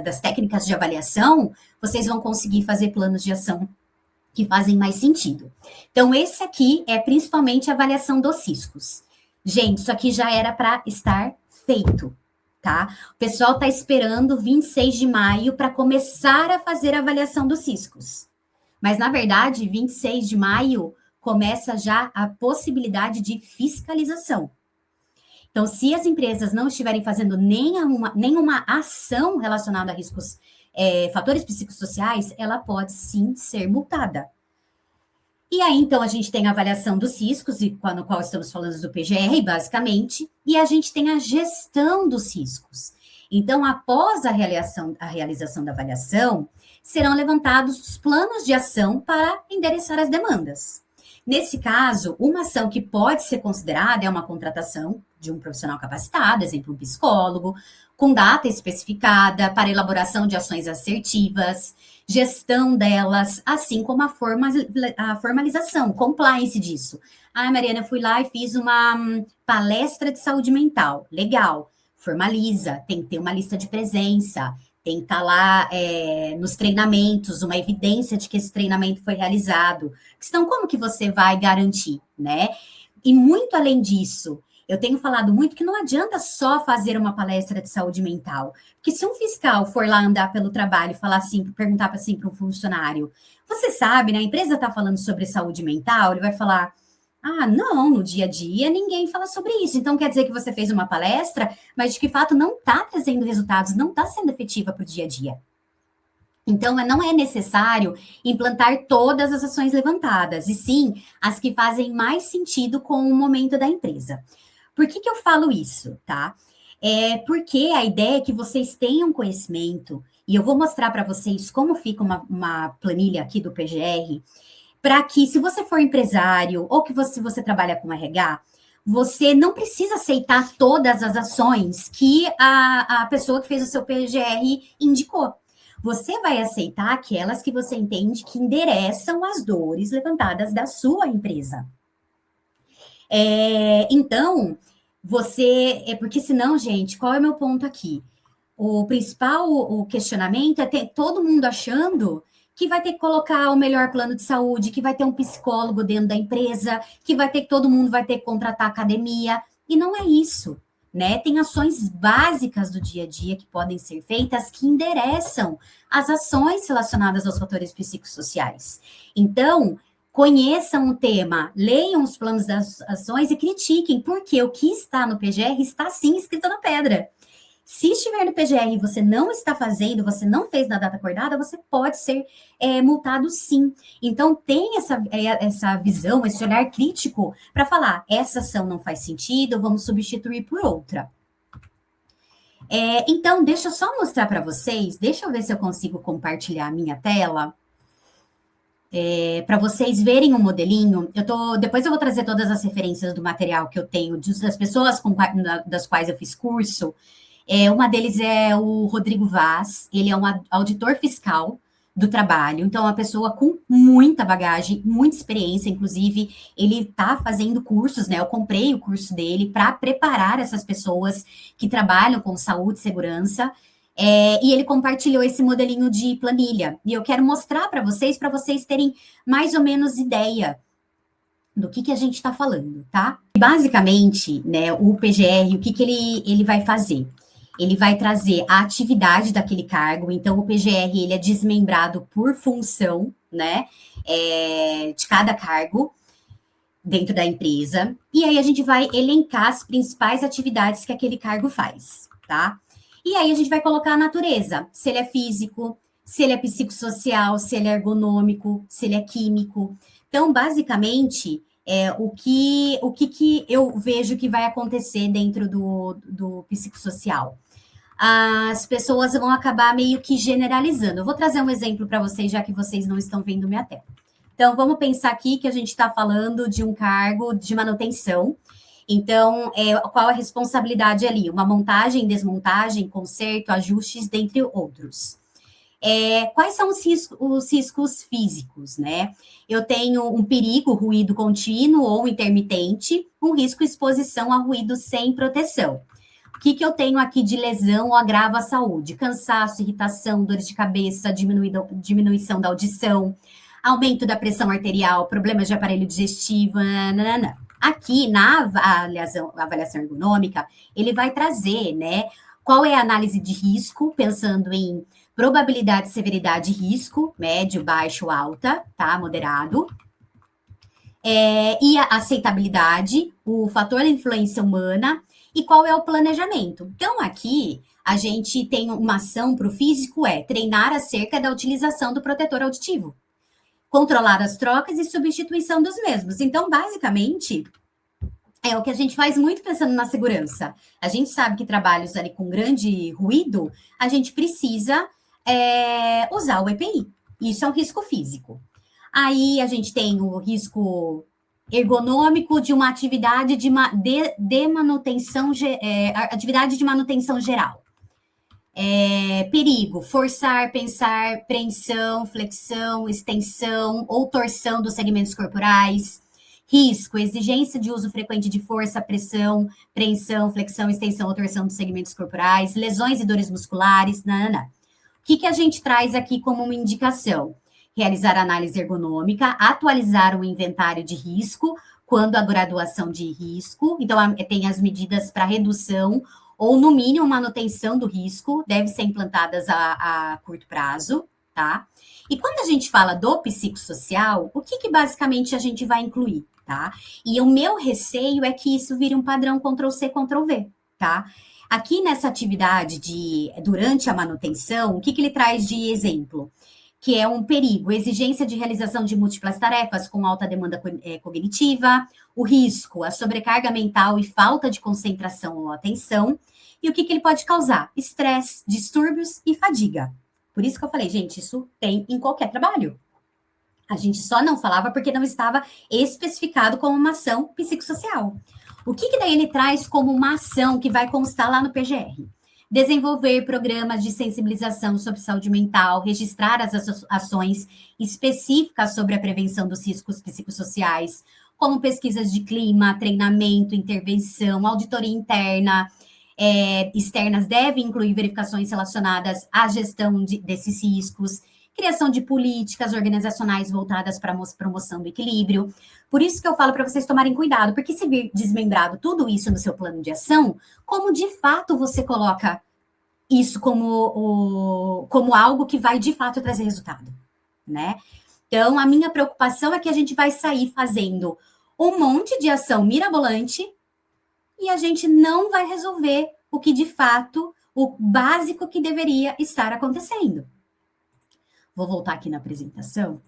das técnicas de avaliação, vocês vão conseguir fazer planos de ação que fazem mais sentido. Então, esse aqui é principalmente a avaliação dos riscos. Gente, isso aqui já era para estar feito. Tá? O pessoal está esperando 26 de maio para começar a fazer a avaliação dos riscos. Mas, na verdade, 26 de maio começa já a possibilidade de fiscalização. Então, se as empresas não estiverem fazendo nenhuma ação relacionada a riscos, fatores psicossociais, ela pode sim ser multada. E aí, então, a gente tem a avaliação dos riscos, no qual estamos falando do PGR, basicamente, e a gente tem a gestão dos riscos. Então, após a realização da avaliação, serão levantados os planos de ação para endereçar as demandas. Nesse caso, uma ação que pode ser considerada é uma contratação de um profissional capacitado, exemplo, um psicólogo, com data especificada para elaboração de ações assertivas, gestão delas, assim como a formalização, compliance disso. Ah, Mariana, eu fui lá e fiz uma palestra de saúde mental. Legal, formaliza, tem que ter uma lista de presença, tem que estar lá nos treinamentos, uma evidência de que esse treinamento foi realizado. Então, como que você vai garantir, né? E muito além disso, eu tenho falado muito que não adianta só fazer uma palestra de saúde mental. Porque se um fiscal for lá andar pelo trabalho e falar assim, perguntar assim para um funcionário, você sabe, né? A empresa está falando sobre saúde mental, ele vai falar. Ah, não, no dia a dia ninguém fala sobre isso. Então quer dizer que você fez uma palestra, mas de que fato não está trazendo resultados, não está sendo efetiva para o dia a dia. Então, não é necessário implantar todas as ações levantadas, e sim as que fazem mais sentido com o momento da empresa. Por que eu falo isso, tá? É porque a ideia é que vocês tenham conhecimento, e eu vou mostrar para vocês como fica uma planilha aqui do PGR, para que, se você for empresário ou que você trabalha com RH, você não precisa aceitar todas as ações que a pessoa que fez o seu PGR indicou. Você vai aceitar aquelas que você entende que endereçam as dores levantadas da sua empresa. Então, porque senão, gente, qual é o meu ponto aqui? O principal questionamento é ter todo mundo achando que vai ter que colocar o melhor plano de saúde, que vai ter um psicólogo dentro da empresa, que todo mundo vai ter que contratar academia, e não é isso, né? Tem ações básicas do dia a dia que podem ser feitas que endereçam as ações relacionadas aos fatores psicossociais. Então, conheçam o tema, leiam os planos das ações e critiquem, porque o que está no PGR está sim escrito na pedra. Se estiver no PGR e você não está fazendo, você não fez na data acordada, você pode ser multado sim. Então, tem essa visão, esse olhar crítico para falar, essa ação não faz sentido, vamos substituir por outra. Então, deixa eu só mostrar para vocês, deixa eu ver se eu consigo compartilhar a minha tela, para vocês verem o modelinho. Depois eu vou trazer todas as referências do material que eu tenho, das pessoas das quais eu fiz curso. Uma deles é o Rodrigo Vaz, ele é um auditor fiscal do trabalho, então é uma pessoa com muita bagagem, muita experiência, inclusive ele está fazendo cursos, né? Eu comprei o curso dele para preparar essas pessoas que trabalham com saúde e segurança, e ele compartilhou esse modelinho de planilha, e eu quero mostrar para vocês terem mais ou menos ideia do que a gente está falando, tá? Basicamente, né, o PGR, o que ele vai fazer? Ele vai trazer a atividade daquele cargo, então o PGR ele é desmembrado por função, né, de cada cargo dentro da empresa, e aí a gente vai elencar as principais atividades que aquele cargo faz, tá? E aí a gente vai colocar a natureza, se ele é físico, se ele é psicossocial, se ele é ergonômico, se ele é químico. Então, basicamente, o que eu vejo que vai acontecer dentro do psicossocial? As pessoas vão acabar meio que generalizando. Eu vou trazer um exemplo para vocês, já que vocês não estão vendo minha tela. Então, vamos pensar aqui que a gente está falando de um cargo de manutenção. Então, qual a responsabilidade ali? Uma montagem, desmontagem, conserto, ajustes, dentre outros. Quais são os riscos físicos, né? Eu tenho um perigo, ruído contínuo ou intermitente, um risco exposição a ruído sem proteção. O que eu tenho aqui de lesão ou agravo à saúde? Cansaço, irritação, dores de cabeça, diminuição da audição, aumento da pressão arterial, problemas de aparelho digestivo, nananã. Aqui, na avaliação ergonômica, ele vai trazer, né, qual é a análise de risco, pensando em probabilidade, severidade e risco, médio, baixo, alta, tá, moderado. E a aceitabilidade, o fator da influência humana, e qual é o planejamento. Então, aqui, a gente tem uma ação para o físico, treinar acerca da utilização do protetor auditivo, controlar as trocas e substituição dos mesmos. Então, basicamente, é o que a gente faz muito pensando na segurança. A gente sabe que trabalhos ali com grande ruído, a gente precisa usar o EPI. Isso é um risco físico. Aí a gente tem o risco ergonômico de uma atividade de manutenção, atividade de manutenção geral. Perigo, forçar, pensar, preensão, flexão, extensão ou torção dos segmentos corporais. Risco, exigência de uso frequente de força, pressão, preensão, flexão, extensão ou torção dos segmentos corporais. Lesões e dores musculares. O que a gente traz aqui como uma indicação? Realizar análise ergonômica, atualizar o inventário de risco, quando a graduação de risco. Então, tem as medidas para redução ou, no mínimo, manutenção do risco, deve ser implantadas a curto prazo, tá? E quando a gente fala do psicossocial, o que basicamente a gente vai incluir, tá? E o meu receio é que isso vire um padrão Ctrl+C, Ctrl+V, tá? Aqui nessa atividade durante a manutenção, o que ele traz de exemplo? Que é um perigo, exigência de realização de múltiplas tarefas com alta demanda cognitiva, o risco, a sobrecarga mental e falta de concentração ou atenção, e o que ele pode causar? Estresse, distúrbios e fadiga. Por isso que eu falei, gente, isso tem em qualquer trabalho. A gente só não falava porque não estava especificado como uma ação psicossocial. O que daí ele traz como uma ação que vai constar lá no PGR? Desenvolver programas de sensibilização sobre saúde mental, registrar as ações específicas sobre a prevenção dos riscos psicossociais, como pesquisas de clima, treinamento, intervenção, auditoria interna, externas devem incluir verificações relacionadas à gestão desses riscos, criação de políticas organizacionais voltadas para a promoção do equilíbrio. Por isso que eu falo para vocês tomarem cuidado, porque se vir desmembrado tudo isso no seu plano de ação, como de fato você coloca isso como algo que vai de fato trazer resultado, né? Então, a minha preocupação é que a gente vai sair fazendo um monte de ação mirabolante e a gente não vai resolver o que de fato, o básico que deveria estar acontecendo. Vou voltar aqui na apresentação.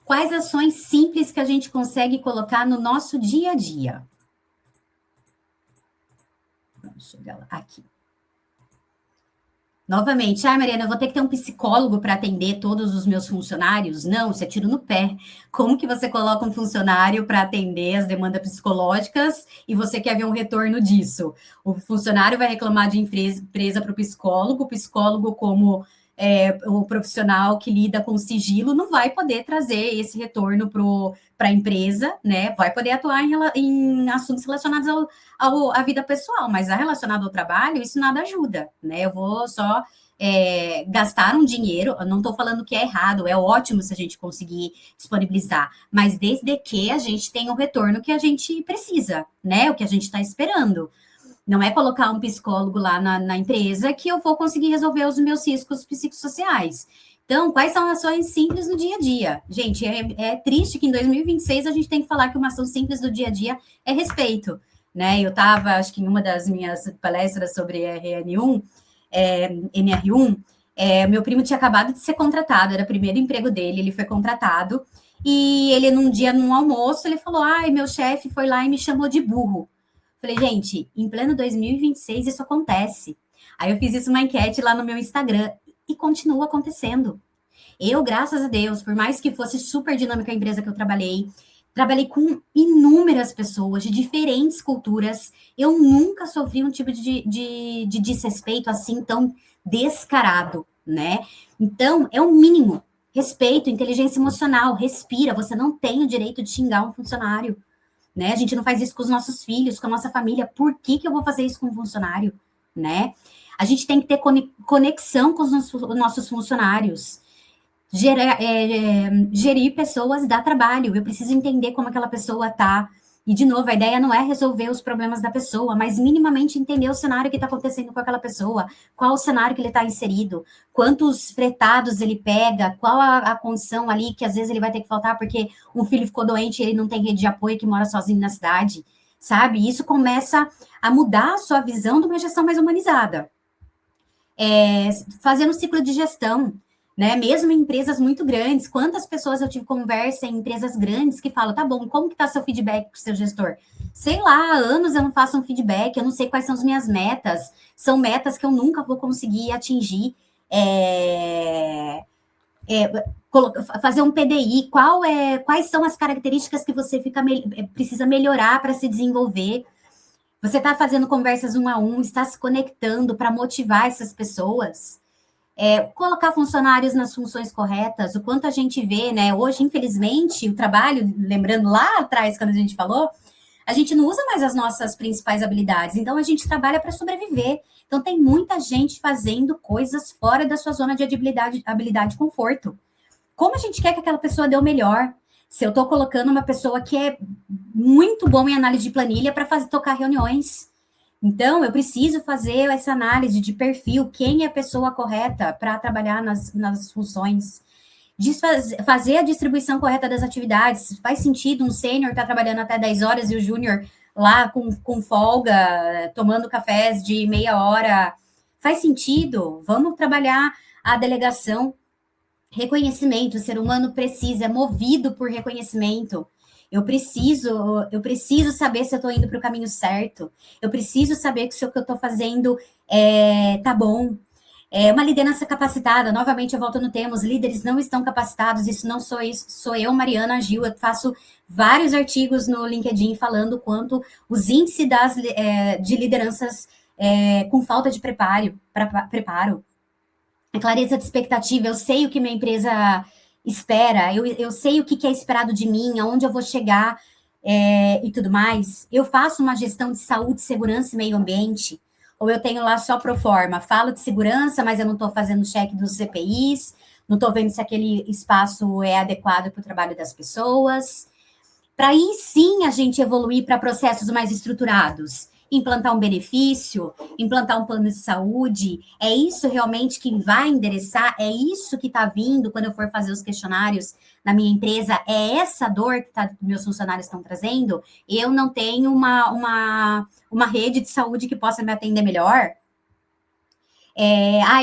Quais ações simples que a gente consegue colocar no nosso dia a dia? Vamos chegar lá, aqui. Novamente, Mariana, eu vou ter que ter um psicólogo para atender todos os meus funcionários? Não, isso é tiro no pé. Como que você coloca um funcionário para atender as demandas psicológicas e você quer ver um retorno disso? O funcionário vai reclamar de empresa para o psicólogo como o profissional que lida com sigilo não vai poder trazer esse retorno para a empresa, né? Vai poder atuar em assuntos relacionados à vida pessoal, mas relacionado ao trabalho, isso nada ajuda, né? Eu vou só gastar um dinheiro, eu não estou falando que é errado, é ótimo se a gente conseguir disponibilizar, mas desde que a gente tenha o retorno que a gente precisa, né? O que a gente está esperando. Não é colocar um psicólogo lá na empresa que eu vou conseguir resolver os meus riscos psicossociais. Então, quais são ações simples no dia a dia? Gente, é triste que em 2026 a gente tem que falar que uma ação simples do dia a dia é respeito, né? Eu estava, acho que em uma das minhas palestras sobre NR1, meu primo tinha acabado de ser contratado, era o primeiro emprego dele, ele foi contratado, e ele, num almoço, ele falou, meu chefe foi lá e me chamou de burro. Falei, gente, em pleno 2026 isso acontece. Aí eu fiz isso uma enquete lá no meu Instagram e continua acontecendo. Eu, graças a Deus, por mais que fosse super dinâmica a empresa que eu trabalhei com inúmeras pessoas de diferentes culturas, eu nunca sofri um tipo de desrespeito assim tão descarado, né? Então, é o mínimo. Respeito, inteligência emocional, respira, você não tem o direito de xingar um funcionário. Né? A gente não faz isso com os nossos filhos, com a nossa família. Por que eu vou fazer isso com um funcionário? Né? A gente tem que ter conexão com os nossos funcionários. Gerir pessoas dá trabalho. Eu preciso entender como aquela pessoa está. E, de novo, a ideia não é resolver os problemas da pessoa, mas minimamente entender o cenário que está acontecendo com aquela pessoa, qual o cenário que ele está inserido, quantos fretados ele pega, qual a condição ali que às vezes ele vai ter que faltar porque um filho ficou doente e ele não tem rede de apoio, que mora sozinho na cidade, sabe? Isso começa a mudar a sua visão de uma gestão mais humanizada. Fazendo um ciclo de gestão, né? Mesmo em empresas muito grandes, quantas pessoas eu tive conversa em empresas grandes que falam, tá bom, como que tá seu feedback para o seu gestor? Sei lá, há anos eu não faço um feedback, eu não sei quais são as minhas metas, são metas que eu nunca vou conseguir atingir. Fazer um PDI, quais são as características que você precisa melhorar para se desenvolver. Você está fazendo conversas 1 a 1, está se conectando para motivar essas pessoas. Colocar funcionários nas funções corretas, o quanto a gente vê, né? Hoje, infelizmente, o trabalho, lembrando lá atrás, quando a gente falou, a gente não usa mais as nossas principais habilidades, então a gente trabalha para sobreviver. Então, tem muita gente fazendo coisas fora da sua zona de habilidade e conforto. Como a gente quer que aquela pessoa dê o melhor? Se eu estou colocando uma pessoa que é muito bom em análise de planilha para tocar reuniões. Então, eu preciso fazer essa análise de perfil, quem é a pessoa correta para trabalhar nas funções. Fazer a distribuição correta das atividades. Faz sentido um sênior estar trabalhando até 10 horas e o júnior lá com folga, tomando cafés de meia hora. Faz sentido? Vamos trabalhar a delegação. Reconhecimento, o ser humano precisa, é movido por reconhecimento. Eu preciso saber se eu estou indo para o caminho certo. Eu preciso saber que se o que eu estou fazendo tá bom. Uma liderança capacitada, novamente eu volto no tema, os líderes não estão capacitados, isso não sou isso, sou eu, Mariana Gil, eu faço vários artigos no LinkedIn falando quanto os índices de lideranças com falta de preparo, a clareza de expectativa, eu sei o que minha empresa espera, eu sei o que é esperado de mim, aonde eu vou chegar e tudo mais. Eu faço uma gestão de saúde, segurança e meio ambiente, ou eu tenho lá só pro forma, falo de segurança, mas eu não estou fazendo cheque dos CPIs, não estou vendo se aquele espaço é adequado para o trabalho das pessoas. Para aí sim a gente evoluir para processos mais estruturados. Implantar um benefício, implantar um plano de saúde, é isso realmente que vai endereçar? É isso que está vindo quando eu for fazer os questionários na minha empresa? É essa dor que meus funcionários estão trazendo? Eu não tenho uma rede de saúde que possa me atender melhor?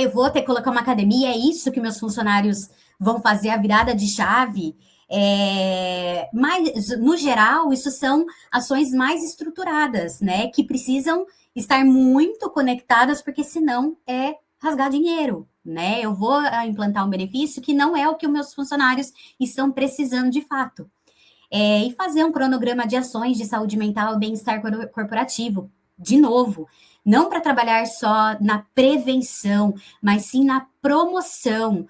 Eu vou ter que colocar uma academia, é isso que meus funcionários vão fazer a virada de chave? Mas, no geral, isso são ações mais estruturadas, né? Que precisam estar muito conectadas, porque senão é rasgar dinheiro, né? Eu vou implantar um benefício que não é o que os meus funcionários estão precisando de fato. E fazer um cronograma de ações de saúde mental e bem-estar corporativo. De novo, não para trabalhar só na prevenção, mas sim na promoção.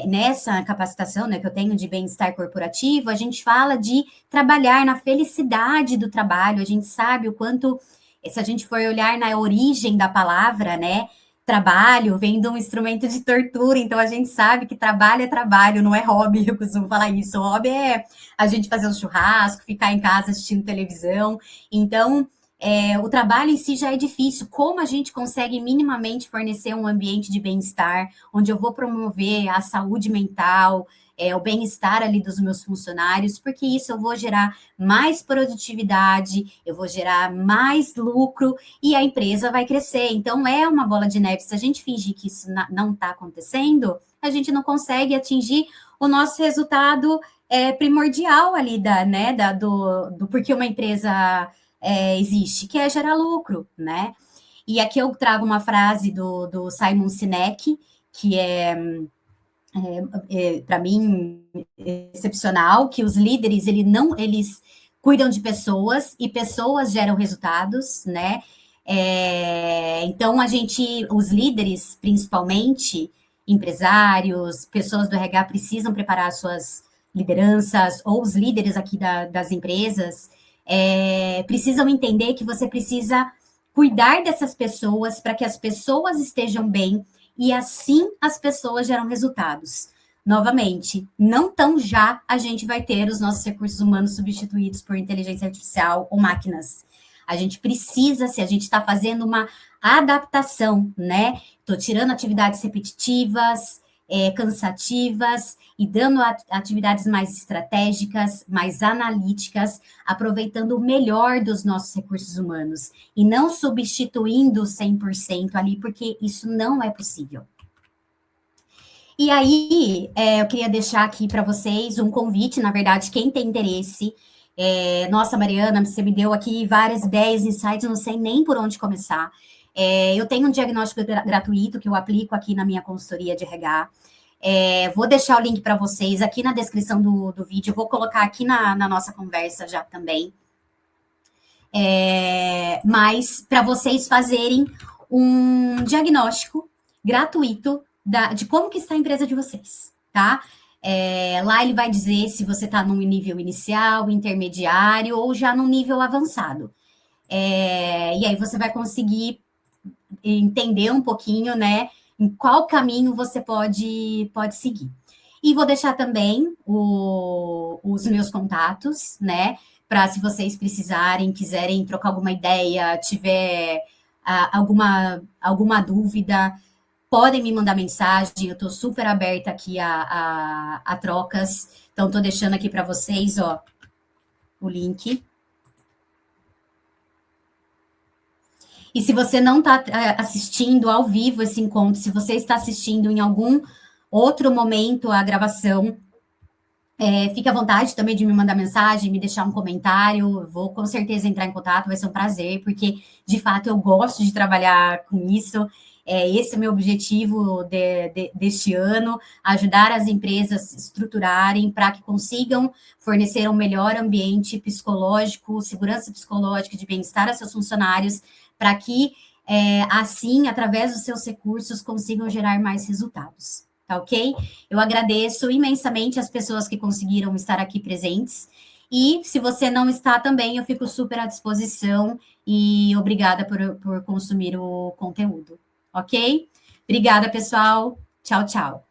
Nessa capacitação, né, que eu tenho de bem-estar corporativo, a gente fala de trabalhar na felicidade do trabalho. A gente sabe o quanto, se a gente for olhar na origem da palavra, né, trabalho vem de um instrumento de tortura, então a gente sabe que trabalho é trabalho, não é hobby, eu costumo falar isso. O hobby é a gente fazer um churrasco, ficar em casa assistindo televisão. Então, o trabalho em si já é difícil. Como a gente consegue minimamente fornecer um ambiente de bem-estar, onde eu vou promover a saúde mental, o bem-estar ali dos meus funcionários, porque isso eu vou gerar mais produtividade, eu vou gerar mais lucro e a empresa vai crescer. Então, é uma bola de neve. Se a gente fingir que isso não está acontecendo, a gente não consegue atingir o nosso resultado primordial ali do porquê uma empresa existe, que é gerar lucro, né? E aqui eu trago uma frase do Simon Sinek, que para mim excepcional, que os líderes eles cuidam de pessoas e pessoas geram resultados, né? Então os líderes, principalmente empresários, pessoas do RH, precisam preparar suas lideranças, ou os líderes aqui das empresas precisam entender que você precisa cuidar dessas pessoas para que as pessoas estejam bem e assim as pessoas geram resultados. Novamente, não tão já a gente vai ter os nossos recursos humanos substituídos por inteligência artificial ou máquinas. A gente precisa, se a gente está fazendo uma adaptação, né? Estou tirando atividades repetitivas, cansativas e dando atividades mais estratégicas, mais analíticas, aproveitando o melhor dos nossos recursos humanos e não substituindo 100% ali, porque isso não é possível. E aí, eu queria deixar aqui para vocês um convite, na verdade, quem tem interesse. Nossa, Mariana, você me deu aqui várias ideias, insights, não sei nem por onde começar. Eu tenho um diagnóstico gratuito que eu aplico aqui na minha consultoria de RH. Vou deixar o link para vocês aqui na descrição do vídeo, vou colocar aqui na nossa conversa já também. Mas para vocês fazerem um diagnóstico gratuito de como que está a empresa de vocês, tá? Lá ele vai dizer se você está num nível inicial, intermediário ou já num nível avançado. E aí você vai conseguir entender um pouquinho, né, em qual caminho você pode seguir. E vou deixar também os meus contatos, né, para se vocês precisarem, quiserem trocar alguma ideia, tiver alguma dúvida, podem me mandar mensagem, eu estou super aberta aqui a trocas. Então, estou deixando aqui para vocês, ó, o link. E se você não está assistindo ao vivo esse encontro, se você está assistindo em algum outro momento a gravação, fique à vontade também de me mandar mensagem, me deixar um comentário, vou com certeza entrar em contato, vai ser um prazer, porque, de fato, eu gosto de trabalhar com isso. Esse é o meu objetivo deste ano, ajudar as empresas a se estruturarem para que consigam fornecer um melhor ambiente psicológico, segurança psicológica, de bem-estar a seus funcionários, para que, assim, através dos seus recursos, consigam gerar mais resultados. Tá ok? Eu agradeço imensamente as pessoas que conseguiram estar aqui presentes. E se você não está também, eu fico super à disposição e obrigada por consumir o conteúdo. Ok? Obrigada, pessoal. Tchau, tchau.